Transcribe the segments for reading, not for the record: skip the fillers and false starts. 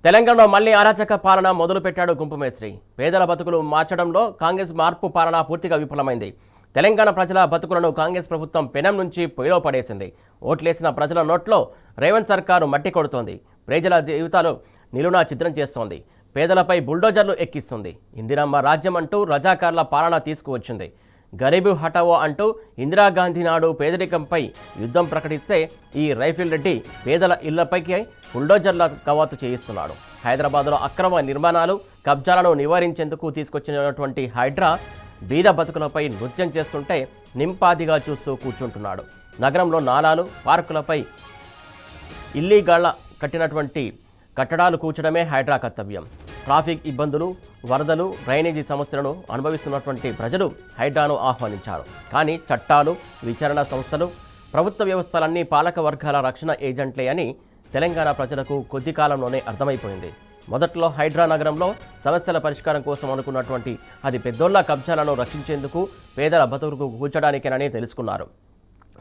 తెలంగాణలో మళ్లీ అరాచక పాలన మొదలుపెట్టాడు గుంపుమేస్త్రి. పేదల బతుకులు మార్చడంలో కాంగ్రెస్ మార్పు పాలన పూర్తిగా విఫలమైంది. తెలంగాణ ప్రజల బతుకులను కాంగ్రెస్ ప్రభుత్వం పెనం నుంచి పొయ్యిలో పడేసింది. ఓట్లేసిన ప్రజల నోట్లో రేవంత్ సర్కారు మట్టి కొడుతోంది. ప్రజల జీవితాలు నిలునా చిత్రం చేస్తోంది. పేదలపై బుల్డోజర్లు ఎక్కిస్తుంది. ఇందిరమ్మ రాజ్యం అంటూ రజాకార్ల పాలన తీసుకువచ్చింది. గరీబు హటావో అంటూ ఇందిరాగాంధీ నాడు పేదరికంపై యుద్ధం ప్రకటిస్తే ఈ రైఫిల్ రెడ్డి పేదల ఇళ్లపైకి బుల్డోజర్ల కవాతు చేయిస్తున్నాడు. హైదరాబాద్లో అక్రమ నిర్మాణాలు కబ్జాలను నివారించేందుకు తీసుకొచ్చినటువంటి హైడ్రా బీద బతుకులపై నృత్యం చేస్తుంటే నింపాదిగా చూస్తూ కూర్చుంటున్నాడు. నగరంలో నాలాలు పార్కులపై ఇల్లీగాళ్ల కట్టినటువంటి కట్టడాలు కూర్చడమే హైడ్రా కర్తవ్యం. ట్రాఫిక్ ఇబ్బందులు, వరదలు, డ్రైనేజీ సమస్యలను అనుభవిస్తున్నటువంటి ప్రజలు హైడ్రాను ఆహ్వానించారు. కానీ చట్టాలు, విచారణ సంస్థలు, ప్రభుత్వ వ్యవస్థలన్నీ పాలక వర్గాల రక్షణ ఏజెంట్లే అని తెలంగాణ ప్రజలకు కొద్ది కాలంలోనే అర్థమైపోయింది. మొదట్లో హైడ్రా నగరంలో సమస్యల పరిష్కారం కోసం అనుకున్నటువంటి అది పెద్దోళ్ల కబ్జాలను రక్షించేందుకు, పేదల బతుకులకు కూర్చడానికేనని తెలుసుకున్నారు.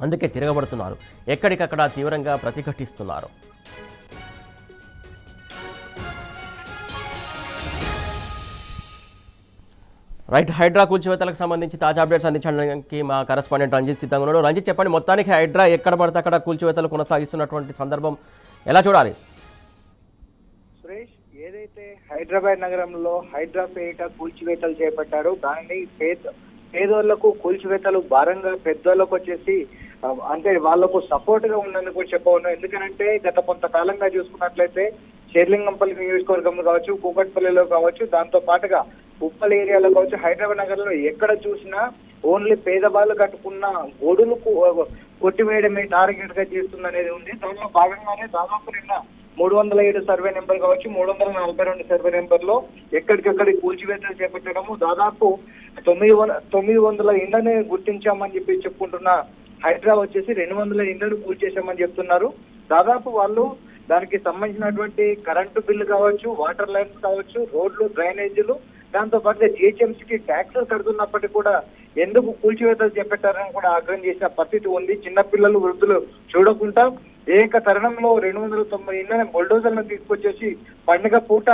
అందుకే తిరగబడుతున్నారు. ఎక్కడికక్కడ తీవ్రంగా ప్రతిఘటిస్తున్నారు. రైట్, హైడ్రా కూల్చివేతలకు సంబంధించి తాజా అప్డేట్స్ అందించడానికి మా కరెస్పాండెంట్ రంజిత్ సిద్ధంగా ఉన్నాడు. రంజిత్, చెప్పండి, మొత్తానికి హైడ్రా ఎక్కడ పడితే అక్కడ కూల్చివేతలు కొనసాగిస్తున్నటువంటి సందర్భం ఎలా చూడాలి? సురేష్, ఏదైతే హైదరాబాద్ నగరంలో హైడ్రా పేరిట కూల్చివేతలు చేపట్టారో దానిని పేదోళ్లకు కూల్చివేతలు భారంగా పెద్దోళ్లకు వచ్చేసి అంటే వాళ్లకు సపోర్ట్ గా ఉందని కూడా చెప్పవచ్చు. ఎందుకంటే గత కొంతకాలంగా చూసుకున్నట్లయితే షేర్లింగంపల్లి నియోజకవర్గంలో కావచ్చు, కూకట్పల్లిలో కావచ్చు, దాంతో పాటుగా ఉప్పల్ ఏరియాలో కావచ్చు, హైదరాబాద్ నగరంలో ఎక్కడ చూసినా ఓన్లీ పేదవాళ్ళు కట్టుకున్న గొడులు కొట్టివేయడమే టార్గెట్ గా చేస్తుందనేది ఉంది. దానిలో భాగంగానే దాదాపు నిన్న 307 సర్వే నెంబర్ కావచ్చు, 342 సర్వే నెంబర్ లో ఎక్కడికక్కడి కూల్చివేతలు చేపట్టడము, దాదాపు 900 ఇండ్లని గుర్తించామని చెప్పి చెప్పుకుంటున్న హైడ్రా వచ్చేసి 200 ఇండ్లను కూల్చేశామని చెప్తున్నారు. దాదాపు వాళ్ళు దానికి సంబంధించినటువంటి కరెంటు బిల్లు కావచ్చు, వాటర్ లైన్స్ కావచ్చు, రోడ్లు, డ్రైనేజీలు, దాంతో పాటుగా జిహెచ్ఎంసీకి ట్యాక్సులు కడుతున్నప్పటికీ కూడా ఎందుకు కూల్చివేతలు చేపట్టారని కూడా ఆగ్రహం చేసిన పరిస్థితి ఉంది. చిన్నపిల్లలు, వృద్ధులు చూడకుండా ఏక తరుణంలో 290 ఇళ్ల బుల్డోజర్లను తీసుకొచ్చేసి పండుగ పూట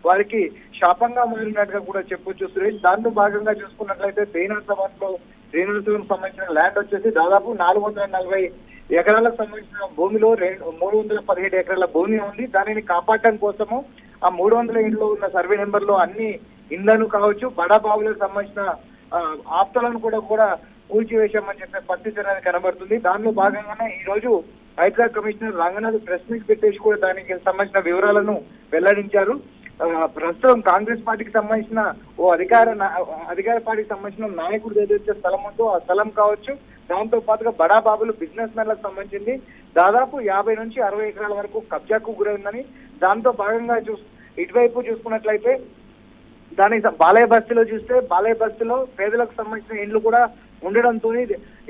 వారికి శాపంగా మారినట్టుగా కూడా చెప్పొచ్చు సురేష్. దాంట్లో భాగంగా చూసుకున్నట్లయితే శ్రీనివాసపురం సంబంధించిన ల్యాండ్ వచ్చేసి దాదాపు 440 ఎకరాలకు సంబంధించిన భూమిలో 317 ఎకరాల భూమి ఉంది. దానిని కాపాడటం కోసము ఆ 300 ఇంట్లో ఉన్న సర్వే నెంబర్ లో అన్ని ఇండ్లను కావచ్చు, బడా బావులకు సంబంధించిన ఆప్తలను కూడా కూల్చివేశామని చెప్పే పరిస్థితి అనేది కనబడుతుంది. దానిలో భాగంగానే ఈ రోజు Hydra commissioner Ranganath press meet పెట్టేసి కూడా దానికి సంబంధించిన వివరాలను వెల్లడించారు. ప్రస్తుతం కాంగ్రెస్ పార్టీకి సంబంధించిన అధికార పార్టీకి సంబంధించిన నాయకుడు ఏదైతే స్థలం ఉందో ఆ స్థలం కావచ్చు, దాంతో పాటుగా బడా బాబులు, బిజినెస్ మెన్లకు సంబంధించింది దాదాపు 50 నుంచి 60 ఎకరాల వరకు కబ్జాకు గురైందని, దాంతో భాగంగా ఇటువైపు చూసుకున్నట్లయితే దానికి బాలయ్య బస్తీలో పేదలకు సంబంధించిన ఇండ్లు కూడా ఉండడంతో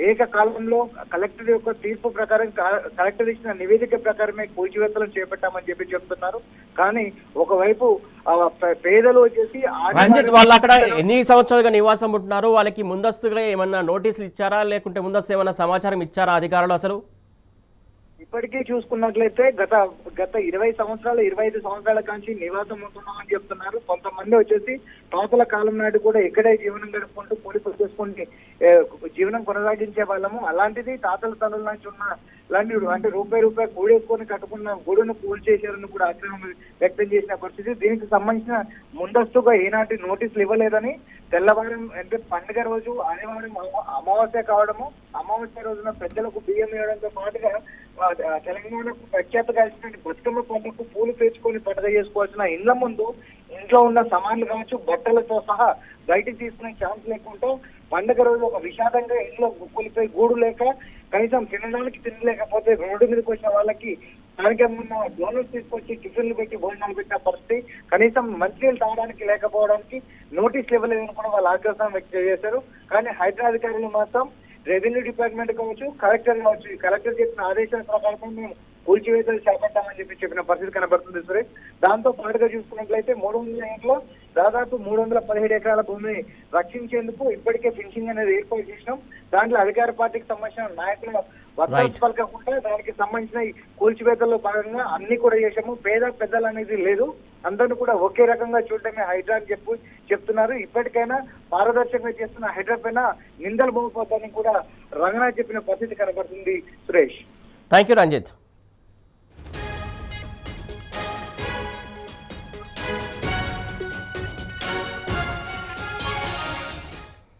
ఏకకాలంలో కలెక్టర్ యొక్క తీర్పు ప్రకారం, కలెక్టర్ ఇచ్చిన నివేదిక ప్రకారమే కూల్చివేతలను చేపట్టామని చెప్పి చెప్తున్నారు. కానీ ఒకవైపు పేదలు వచ్చేసి వాళ్ళు అక్కడ ఎన్ని సంవత్సరాలుగా నివాసం ఉంటున్నారు, వాళ్ళకి ముందస్తుగా ఏమన్నా నోటీసులు ఇచ్చారా, లేకుంటే ముందస్తు ఏమన్నా సమాచారం ఇచ్చారా అధికారులు? అసలు ఇప్పటికీ చూసుకున్నట్లయితే గత 20 సంవత్సరాలు 25 సంవత్సరాల కాంచి నివాసం ఉంటున్నామని చెప్తున్నారు. కొంతమంది వచ్చేసి తాతల కాలం నాటి కూడా ఇక్కడే జీవనం గడుపుకుంటూ కూలిపని చేసుకుంటే జీవనం కొనసాగించే వాళ్ళము. అలాంటిది తాతల తల్లుల నుంచి ఉన్న ఇలాంటి అంటే రూపాయి కూడేసుకొని కట్టుకున్న గూడును కూల్చేశారని కూడా ఆగ్రహం వ్యక్తం చేసిన పరిస్థితి. దీనికి సంబంధించిన ముందస్తుగా ఏనాటి నోటీసులు ఇవ్వలేదని, తెల్లవారం అంటే పండుగ రోజు ఆదివారం అమావాస్య కావడము, అమావాస్య రోజున పెద్దలకు బియ్యం ఇవ్వడంతో పాటుగా తెలంగాణకు ప్రఖ్యాతగాల్సిన బతుకమ్మ పండుగకు పూలు పేర్చుకొని పండుగ చేసుకోవాల్సిన ఇళ్ల ముందు ఇంట్లో ఉన్న సామాన్లు కావచ్చు, బట్టలతో సహా బయటికి తీసుకునే ఛాన్స్ లేకుండా పండుగ రోజు ఒక విషాదంగా ఇంట్లో కూలిపోయి గూడు లేక కనీసం తినడానికి తినలేకపోతే రోడ్డు మీదకి వచ్చిన వాళ్ళకి దానికేమన్నా డోనర్స్ తీసుకొచ్చి టిఫిన్లు పెట్టి భోజనాలు పెట్టిన పరిస్థితి, కనీసం మంచినీళ్ళు తాగడానికి లేకపోవడానికి నోటీసులు ఇవ్వలేదని కూడా వాళ్ళు ఆగ్రహం వ్యక్తం చేశారు. కానీ హైడ్రా అధికారులు మాత్రం రెవెన్యూ డిపార్ట్మెంట్ కావచ్చు, కలెక్టర్ కావచ్చు, కలెక్టర్ చెప్పిన ఆదేశాల ప్రకారం మేము కూల్చివేతలు చేపట్టామని చెప్పిన పరిస్థితి కనబడుతుంది సురేష్. దాంతో పాటుగా చూసుకున్నట్లయితే 300 ఏళ్లలో దాదాపు 317 ఎకరాల భూమిని రక్షించేందుకు ఇప్పటికే ఫినిషింగ్ అనేది ఏర్పాటు చేసినాం. దాంట్లో అధికార పార్టీకి సంబంధించిన నాయకుల వద్దలు పలకకుండా దానికి సంబంధించిన ఈ కూల్చివేతల్లో భాగంగా అన్ని కూడా చేశాము. పేద పెద్దలు అనేది లేదు, అందరిని కూడా ఒకే రకంగా చూడటమే హైడ్రా అని చెప్తున్నారు. ఇప్పటికైనా పారదర్శకంగా చేస్తున్న హైడ్రా పైన నిందలు మోగిపోతాయని కూడా రంగనాథ్ చెప్పిన పరిస్థితి కనబడుతుంది. Suresh, thank you Ranjith.